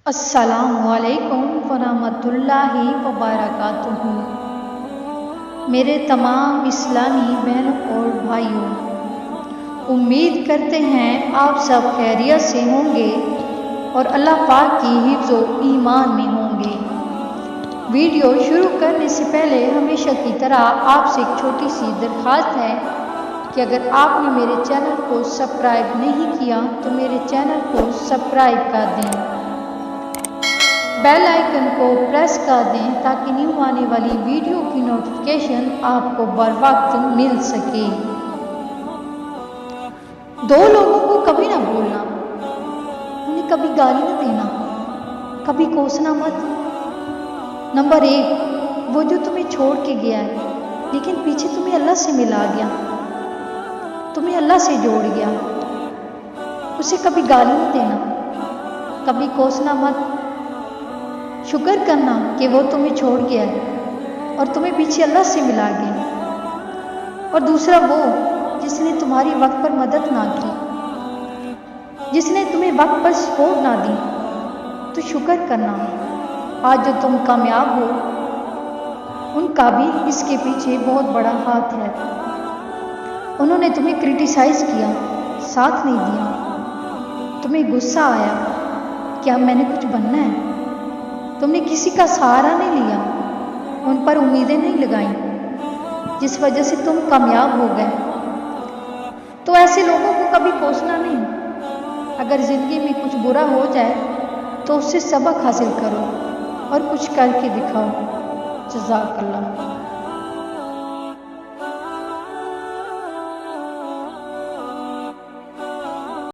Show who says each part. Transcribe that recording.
Speaker 1: السلام علیکم ورحمۃ اللہ وبرکاتہ۔ میرے تمام اسلامی بہنوں اور بھائیوں، امید کرتے ہیں آپ سب خیریت سے ہوں گے اور اللہ پاک کی حفظ و ایمان میں ہوں گے۔ ویڈیو شروع کرنے سے پہلے ہمیشہ کی طرح آپ سے ایک چھوٹی سی درخواست ہے کہ اگر آپ نے میرے چینل کو سبسکرائب نہیں کیا تو میرے چینل کو سبسکرائب کر دیں، بیل آئیکن کو پریس کر دیں تاکہ نیو آنے والی ویڈیو کی نوٹیفیکیشن آپ کو بر وقت مل سکے۔ دو لوگوں کو کبھی نہ بھولنا، انہیں کبھی گالی نہ دینا، کبھی کوسنا مت۔ نمبر 1، وہ جو تمہیں چھوڑ کے گیا ہے لیکن پیچھے تمہیں اللہ سے ملا گیا، تمہیں اللہ سے جوڑ گیا، اسے کبھی گالی نہ دینا، کبھی کوسنا مت۔ شکر کرنا کہ وہ تمہیں چھوڑ گیا ہے اور تمہیں پیچھے اللہ سے ملا گیا۔ اور دوسرا وہ جس نے تمہاری وقت پر مدد نہ کی، جس نے تمہیں وقت پر سپورٹ نہ دی، تو شکر کرنا آج جو تم کامیاب ہو ان کا بھی اس کے پیچھے بہت بڑا ہاتھ ہے۔ انہوں نے تمہیں کرٹیسائز کیا، ساتھ نہیں دیا، تمہیں غصہ آیا کہ اب میں نے کچھ بننا ہے، تم نے کسی کا سہارا نہیں لیا، ان پر امیدیں نہیں لگائیں جس وجہ سے تم کامیاب ہو گئے۔ تو ایسے لوگوں کو کبھی کوسنا نہیں۔ اگر زندگی میں کچھ برا ہو جائے تو اس سے سبق حاصل کرو اور کچھ کر کے دکھاؤ۔ جزاک اللہ۔